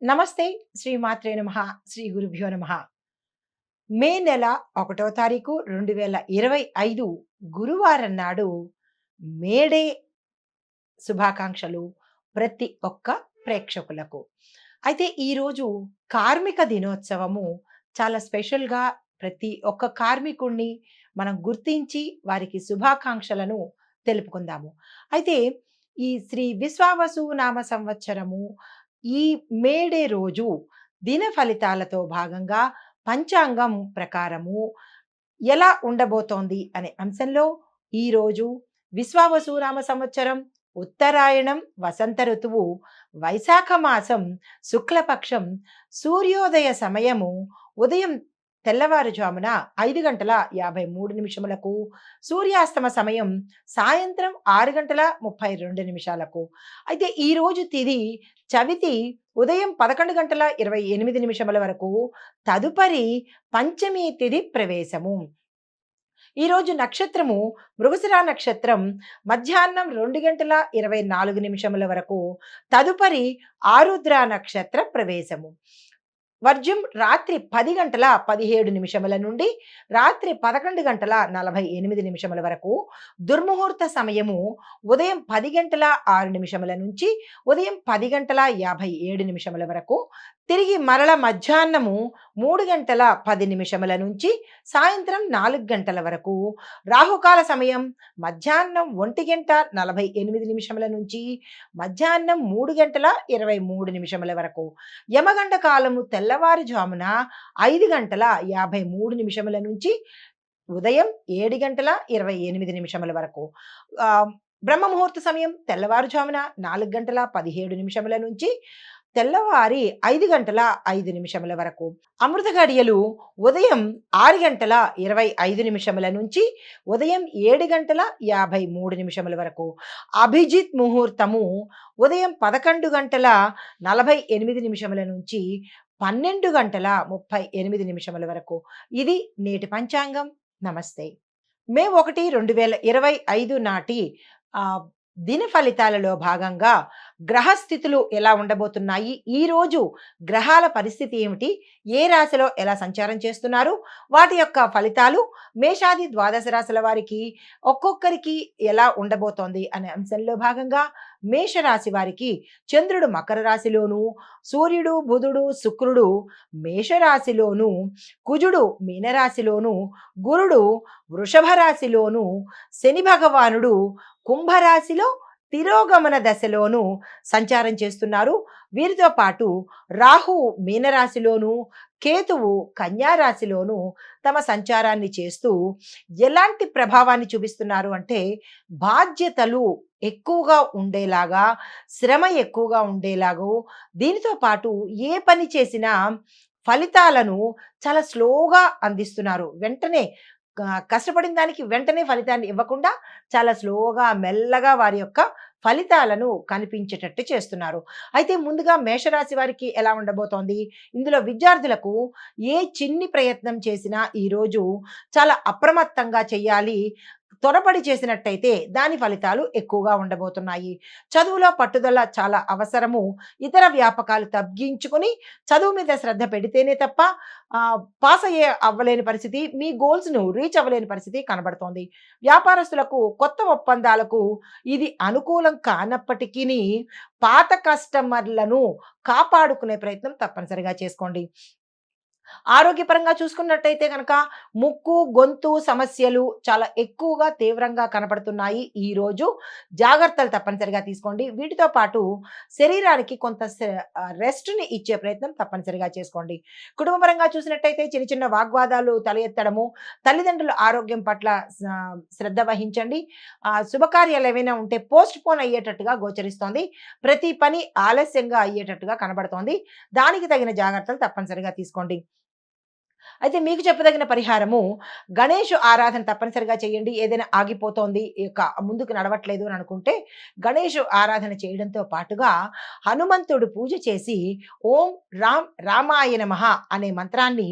నమస్తే. శ్రీ మాత్రే నమః. శ్రీ గురుభ్యో నమః. మే నెల 1వ తారీఖు 2025 గురువారం నాడు మేడే శుభాకాంక్షలు ప్రతి ఒక్క ప్రేక్షకులకు. అయితే ఈరోజు కార్మిక దినోత్సవము చాలా స్పెషల్‌గా ప్రతి ఒక్క కార్మికుడిని మనం గుర్తించి వారికి శుభాకాంక్షలను తెలుపుకుందాము. అయితే ఈ శ్రీ విశ్వావసు నామ సంవత్సరము ఈ మేడే రోజు దిన ఫలితాలతో భాగంగా పంచాంగం ప్రకారము ఎలా ఉండబోతోంది అనే అంశంలో ఈరోజు విశ్వావసునామ సంవత్సరం ఉత్తరాయణం వసంత ఋతువు వైశాఖ మాసం శుక్లపక్షం సూర్యోదయ సమయము ఉదయం తెల్లవారుజామున 5:53 సూర్యాస్తమ సమయం సాయంత్రం 6:32 అయితే ఈరోజు తిథి చవితి ఉదయం 11:28 వరకు తదుపరి పంచమి తిథి ప్రవేశము. ఈరోజు నక్షత్రము మృగశిర నక్షత్రం మధ్యాహ్నం 2:24 వరకు తదుపరి ఆరుద్ర నక్షత్ర ప్రవేశము. వర్జం రాత్రి 10:17 నుండి రాత్రి 11:48 వరకు. దుర్ముహూర్త సమయము ఉదయం 10:06 నుంచి ఉదయం 10:57 వరకు. తిరిగి మరల మధ్యాహ్నము 3:10 నుంచి సాయంత్రం 4 గంటల వరకు. రాహుకాల సమయం మధ్యాహ్నం 1:48 నుంచి మధ్యాహ్నం 3:23 వరకు. యమగండ కాలము తెల్లవారుజామున 5:53 నుంచి ఉదయం 7:28 వరకు. బ్రహ్మ ముహూర్త సమయం తెల్లవారుజామున 4:17 నుంచి తెల్లవారి 5:05 వరకు. అమృత గడియలు ఉదయం 6:25 నుంచి ఉదయం 7:53 వరకు. అభిజిత్ ముహూర్తము ఉదయం 11:48 నుంచి 12:38 వరకు. ఇది నేటి పంచాంగం. నమస్తే. మే 1, 2025 నాటి దిన ఫలితాలలో భాగంగా గ్రహస్థితులు ఎలా ఉండబోతున్నాయి, ఈరోజు గ్రహాల పరిస్థితి ఏమిటి, ఏ రాశిలో ఎలా సంచారం చేస్తున్నారు, వాటి యొక్క ఫలితాలు మేషాది ద్వాదశ రాశుల వారికి ఒక్కొక్కరికి ఎలా ఉండబోతోంది అనే అంశంలో భాగంగా మేషరాశి వారికి చంద్రుడు మకర రాశిలోను, సూర్యుడు బుధుడు శుక్రుడు మేషరాశిలోను, కుజుడు మీనరాశిలోను, గురుడు వృషభ రాశిలోను, శని భగవానుడు కుంభరాశిలో తిరోగమన దశలోను సంచారం చేస్తున్నారు. వీరితో పాటు రాహు మీనరాశిలోను, కేతువు కన్యా రాశిలోను తమ సంచారాన్ని చేస్తూ ఎలాంటి ప్రభావాన్ని చూపిస్తున్నారు అంటే, బాధ్యతలు ఎక్కువగా ఉండేలాగా, శ్రమ ఎక్కువగా ఉండేలాగో, దీనితో పాటు ఏ పని చేసినా ఫలితాలను చాలా స్లోగా అందిస్తున్నారు. వెంటనే కష్టపడిన దానికి వెంటనే ఫలితాన్ని ఇవ్వకుండా చాలా స్లోగా మెల్లగా వారి యొక్క ఫలితాలను కనిపించేటట్టు చేస్తున్నారు. అయితే ముందుగా మేషరాశి వారికి ఎలా ఉండబోతోంది, ఇందులో విద్యార్థులకు ఏ చిన్ని ప్రయత్నం చేసినా ఈరోజు చాలా అప్రమత్తంగా చేయాలి. త్వరపడి చేసినట్టయితే దాని ఫలితాలు ఎక్కువగా ఉండబోతున్నాయి. చదువులో పట్టుదల చాలా అవసరము. ఇతర వ్యాపకాలు తగ్గించుకొని చదువు మీద శ్రద్ధ పెడితేనే తప్ప పాస్ అవ్వలేని పరిస్థితి, మీ గోల్స్ను రీచ్ అవ్వలేని పరిస్థితి కనబడుతోంది. వ్యాపారస్తులకు కొత్త ఒప్పందాలకు ఇది అనుకూలం కానప్పటికీ పాత కస్టమర్లను కాపాడుకునే ప్రయత్నం తప్పనిసరిగా చేసుకోండి. ఆరోగ్యపరంగా చూసుకున్నట్టయితే కనుక ముక్కు గొంతు సమస్యలు చాలా ఎక్కువగా తీవ్రంగా కనపడుతున్నాయి. ఈరోజు జాగ్రత్తలు తప్పనిసరిగా తీసుకోండి. వీటితో పాటు శరీరానికి కొంత రెస్ట్ని ఇచ్చే ప్రయత్నం తప్పనిసరిగా చేసుకోండి. కుటుంబపరంగా చూసినట్టయితే చిన్న చిన్న వాగ్వాదాలు తలెత్తడము, తల్లిదండ్రుల ఆరోగ్యం పట్ల శ్రద్ధ వహించండి. శుభకార్యాలు ఏవైనా ఉంటే పోస్ట్ పోన్ అయ్యేటట్టుగా గోచరిస్తోంది. ప్రతి పని ఆలస్యంగా అయ్యేటట్టుగా కనబడుతోంది. దానికి తగిన జాగ్రత్తలు తప్పనిసరిగా తీసుకోండి. అయితే మీకు చెప్పదగిన పరిహారము, గణేష్ ఆరాధన తప్పనిసరిగా చేయండి. ఏదైనా ఆగిపోతోంది, ఇక ముందుకు నడవట్లేదు అని అనుకుంటే గణేష్ ఆరాధన చేయడంతో పాటుగా హనుమంతుడు పూజ చేసి ఓం రామాయ నమః అనే మంత్రాన్ని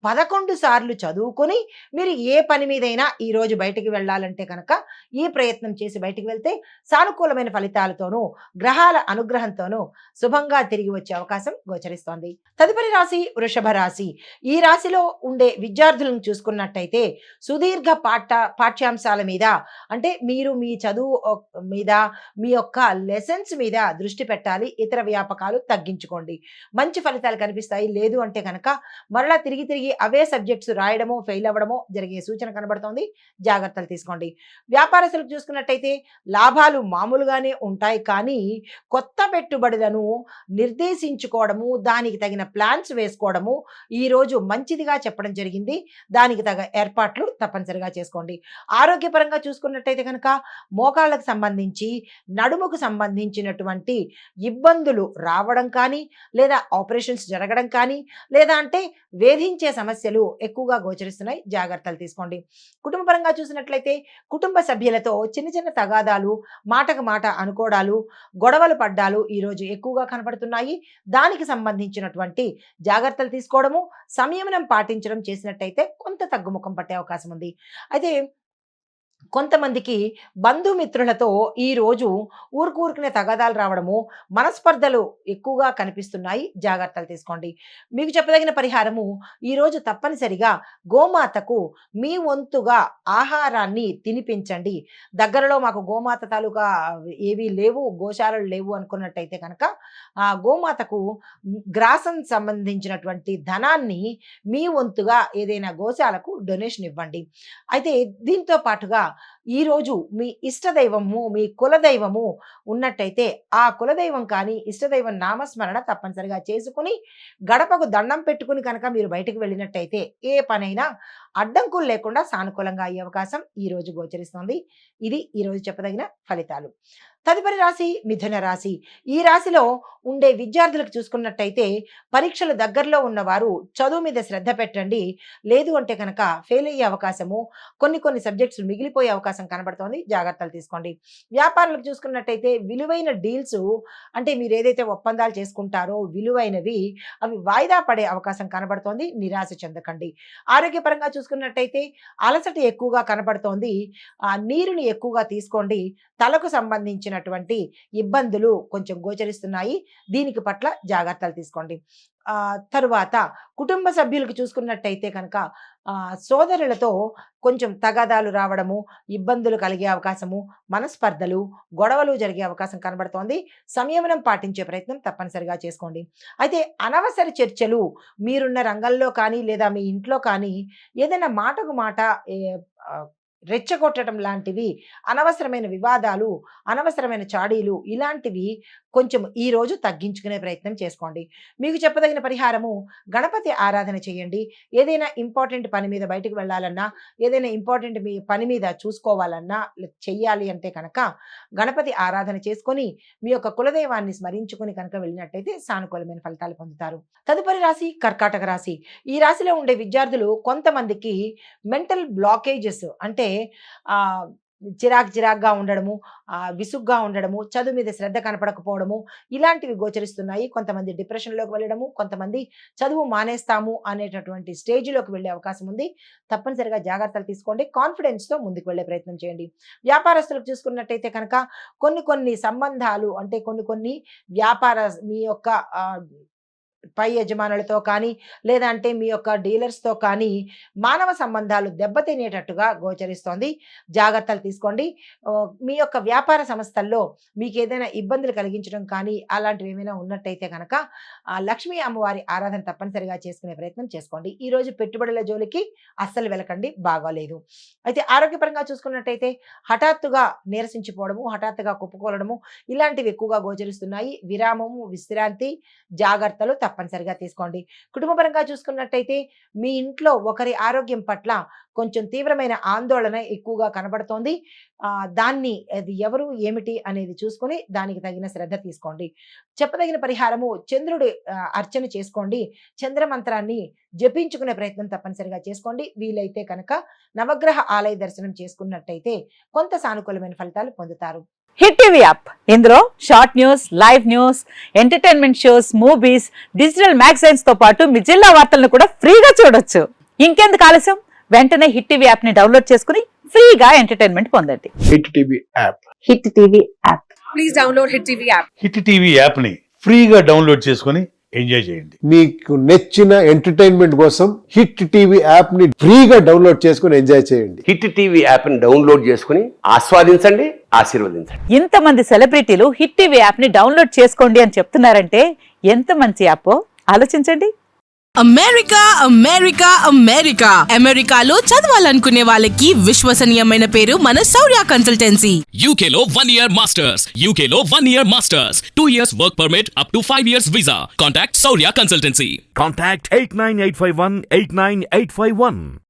11 సార్లు చదువుకొని మీరు ఏ పని మీదైనా ఈరోజు బయటికి వెళ్ళాలంటే కనుక ఈ ప్రయత్నం చేసి బయటికి వెళ్తే సానుకూలమైన ఫలితాలతోనూ, గ్రహాల అనుగ్రహంతోనూ శుభంగా తిరిగి వచ్చే అవకాశం గోచరిస్తోంది. తదుపరి రాశి వృషభ రాశి. ఈ రాశిలో ఉండే విద్యార్థులను చూసుకున్నట్టయితే సుదీర్ఘ పాఠ్యాంశాల మీద అంటే మీరు మీ చదువు మీద, మీ యొక్క లెసన్స్ మీద దృష్టి పెట్టాలి. ఇతర వ్యాపకాలు తగ్గించుకోండి. మంచి ఫలితాలు కనిపిస్తాయి. లేదు అంటే కనుక మరలా తిరిగి తిరిగి అవే సబ్జెక్ట్స్ రాయడమో, ఫెయిల్ అవ్వడమో జరిగే సూచన కనబడుతోంది. జాగ్రత్తలు తీసుకోండి. వ్యాపారస్తులకు చూసుకున్నట్టయితే లాభాలు మామూలుగానే ఉంటాయి. కానీ కొత్త పెట్టుబడులను నిర్దేశించుకోవడము, దానికి తగిన ప్లాన్స్ వేసుకోవడము ఈరోజు మంచిదిగా చెప్పడం జరిగింది. దానికి తగ ఏర్పాట్లు తప్పనిసరిగా చేసుకోండి. ఆరోగ్యపరంగా చూసుకున్నట్టయితే కనుక మోకాళ్ళకు సంబంధించి, నడుముకు సంబంధించినటువంటి ఇబ్బందులు రావడం కానీ, లేదా ఆపరేషన్స్ జరగడం కానీ, లేదా అంటే వేధించే సమస్యలు ఎక్కువగా గోచరిస్తున్నాయి. జాగ్రత్తలు తీసుకోండి. కుటుంబపరంగా చూసినట్లయితే కుటుంబ సభ్యులతో చిన్న చిన్న తగాదాలు, మాటకు మాట అనుకోవడాలు, గొడవలు పడ్డాలు ఈరోజు ఎక్కువగా కనపడుతున్నాయి. దానికి సంబంధించినటువంటి జాగ్రత్తలు తీసుకోవడము, సంయమనం పాటించడం చేసినట్టయితే కొంత తగ్గుముఖం పట్టే అవకాశం ఉంది. అయితే కొంతమందికి బంధుమిత్రులతో ఈరోజు ఊరుకునే తగాదాలు రావడము, మనస్పర్ధలు ఎక్కువగా కనిపిస్తున్నాయి. జాగ్రత్తలు తీసుకోండి. మీకు చెప్పదగిన పరిహారము ఈరోజు తప్పనిసరిగా గోమాతకు మీ వంతుగా ఆహారాన్ని తినిపించండి. దగ్గరలో మాకు గోమాత తాలూకా ఏవీ లేవు, గోశాలలు లేవు అనుకున్నట్టయితే కనుక ఆ గోమాతకు గ్రాసం సంబంధించినటువంటి ధనాన్ని మీ వంతుగా ఏదైనా గోశాలకు డొనేషన్ ఇవ్వండి. అయితే దీంతో పాటుగా ఈరోజు మీ ఇష్టదైవము, మీ కులదైవము ఉన్నట్టయితే ఆ కులదైవం కానీ, ఇష్టదైవం నామస్మరణ తప్పనిసరిగా చేసుకుని గడపకు దండం పెట్టుకుని కనుక మీరు బయటకు వెళ్ళినట్టయితే ఏ పనైనా అడ్డంకులు లేకుండా సానుకూలంగా అయ్యే అవకాశం ఈరోజు గోచరిస్తుంది. ఇది ఈరోజు చెప్పదగిన ఫలితాలు. తదుపరి రాశి మిథున రాశి. ఈ రాశిలో ఉండే విద్యార్థులకు చూసుకున్నట్టయితే పరీక్షలు దగ్గరలో ఉన్నవారు చదువు మీద శ్రద్ధ పెట్టండి. లేదు అంటే కనుక ఫెయిల్ అయ్యే అవకాశము, కొన్ని సబ్జెక్ట్స్ మిగిలిపోయే అవకాశం కనబడుతోంది. జాగ్రత్తలు తీసుకోండి. వ్యాపారులకు చూసుకున్నట్టయితే విలువైన డీల్స్ అంటే మీరు ఏదైతే ఒప్పందాలు చేసుకుంటారో విలువైనవి అవి వాయిదా పడే అవకాశం కనబడుతోంది. నిరాశ చెందకండి. ఆరోగ్యపరంగా చూసుకున్నట్టయితే అలసట ఎక్కువగా కనబడుతోంది. నీరుని ఎక్కువగా తీసుకోండి. తలకు సంబంధించినటువంటి ఇబ్బందులు కొంచెం గోచరిస్తున్నాయి. దీనికి పట్ల జాగ్రత్తలు తీసుకోండి. తరువాత కుటుంబ సభ్యులకు చూసుకున్నట్టయితే కనుక సోదరులతో కొంచెం తగాదాలు రావడము, ఇబ్బందులు కలిగే అవకాశము, మనస్పర్ధలు, గొడవలు జరిగే అవకాశం కనబడుతోంది. సంయమనం పాటించే ప్రయత్నం తప్పనిసరిగా చేసుకోండి. అయితే అనవసర చర్చలు మీరున్న రంగంలో కానీ, లేదా మీ ఇంట్లో కానీ ఏదైనా మాటకు మాట రెచ్చగొట్టడం లాంటివి, అనవసరమైన వివాదాలు, అనవసరమైన చాడీలు ఇలాంటివి కొంచెం ఈరోజు తగ్గించుకునే ప్రయత్నం చేసుకోండి. మీకు చెప్పదగిన పరిహారము గణపతి ఆరాధన చేయండి. ఏదైనా ఇంపార్టెంట్ పని మీద బయటకు వెళ్ళాలన్నా, ఏదైనా ఇంపార్టెంట్ మీ పని మీద చూసుకోవాలన్నా, చెయ్యాలి అంటే కనుక గణపతి ఆరాధన చేసుకొని మీ యొక్క కులదైవాన్ని స్మరించుకొని కనుక వెళ్ళినట్టయితే సానుకూలమైన ఫలితాలు పొందుతారు. తదుపరి రాశి కర్కాటక రాశి. ఈ రాశిలో ఉండే విద్యార్థులు కొంతమందికి మెంటల్ బ్లాకేజెస్ అంటే చిరాకుగా ఉండడము, విసుగ్గా ఉండడము, చదువు మీద శ్రద్ధ కనపడకపోవడము ఇలాంటివి గోచరిస్తున్నాయి. కొంతమంది డిప్రెషన్‌లోకి వెళ్ళడము, కొంతమంది చదువు మానేస్తాము అనేటటువంటి స్టేజ్‌లోకి వెళ్ళే అవకాశం ఉంది. తప్పనిసరిగా జాగ్రత్తలు తీసుకోండి. కాన్ఫిడెన్స్‌తో ముందుకు వెళ్ళే ప్రయత్నం చేయండి. వ్యాపారస్తులకు చూసుకున్నట్టయితే కనుక కొన్ని సంబంధాలు అంటే కొన్ని వ్యాపార మీ యొక్క పై యజమానులతో కానీ, లేదంటే మీ యొక్క డీలర్స్‌తో కానీ మానవ సంబంధాలు దెబ్బతినేటట్టుగా గోచరిస్తోంది. జాగ్రత్తలు తీసుకోండి. మీ యొక్క వ్యాపార సంస్థల్లో మీకేదైనా ఇబ్బందులు కలిగించడం కానీ, అలాంటివి ఏమైనా ఉన్నట్టయితే గనక లక్ష్మీ అమ్మవారి ఆరాధన తప్పనిసరిగా చేసుకునే ప్రయత్నం చేసుకోండి. ఈరోజు పెట్టుబడుల జోలికి అస్సలు వెళ్ళకండి, బాగోలేదు. అయితే ఆరోగ్యపరంగా చూసుకున్నట్టయితే హఠాత్తుగా నీరసించిపోవడము, హఠాత్తుగా కుప్పకూలడము ఇలాంటివి ఎక్కువగా గోచరిస్తున్నాయి. విరామము, విశ్రాంతి, జాగ్రత్తలు తప్పనిసరిగా తీసుకోండి. కుటుంబపరంగా చూసుకున్నట్టయితే మీ ఇంట్లో ఒకరి ఆరోగ్యం పట్ల కొంచెం తీవ్రమైన ఆందోళన ఎక్కువగా కనబడుతోంది. దాన్ని అది ఎవరు ఏమిటి అనేది చూసుకొని దానికి తగిన శ్రద్ధ తీసుకోండి. చెప్పదగిన పరిహారము చంద్రుడి అర్చన చేసుకోండి. చంద్రమంత్రాన్ని జపించుకునే ప్రయత్నం తప్పనిసరిగా చేసుకోండి. వీలైతే కనుక నవగ్రహ ఆలయ దర్శనం చేసుకున్నట్టయితే కొంత సానుకూలమైన ఫలితాలు పొందుతారు. హిట్ టీవీ యాప్ ఇందులో short news, live news, entertainment shows, movies, digital magazines తో పాటు మీ జిల్లా వార్తలను కూడా ఫ్రీగా చూడొచ్చు. ఇంకెందుకు ఆలస్యం, వెంటనే హిట్ టీవీ యాప్ ని డౌన్లోడ్ చేసుకుని ఫ్రీగా ఎంటర్టైన్మెంట్ పొందండి. Hit TV app. Hit TV app. Please download hit TV app. Hit TV app ని ఫ్రీగా డౌన్లోడ్ చేసుకొని ఎంజాయ్ చేయండి. మీకు నచ్చిన ఎంటర్టైన్మెంట్ కోసం హిట్ టీవీ యాప్ ని ఫ్రీగా డౌన్లోడ్ చేసుకొని ఎంజాయ్ చేయండి. హిట్ టీవీ యాప్ ని డౌన్లోడ్ చేసుకుని ఆస్వాదించండి, ఆశీర్వదించండి. ఇంతమంది సెలబ్రిటీలు హిట్ టీవీ యాప్ ని డౌన్లోడ్ చేసుకోండి అని చెప్తున్నారంటే ఎంత మంచి యాప్ ఆలోచించండి. అమెరికా అమెరికా అమెరికా అమెరికాలో చదవాలనుకునే వాళ్ళకి విశ్వసనీయమైన పేరు మన శౌర్య కన్సల్టెన్సీ. UK లో 1 year masters. UK లో 1 year masters. 2 years work permit up to 5 years visa. Contact Saurya Consultancy. Contact 89851 89851.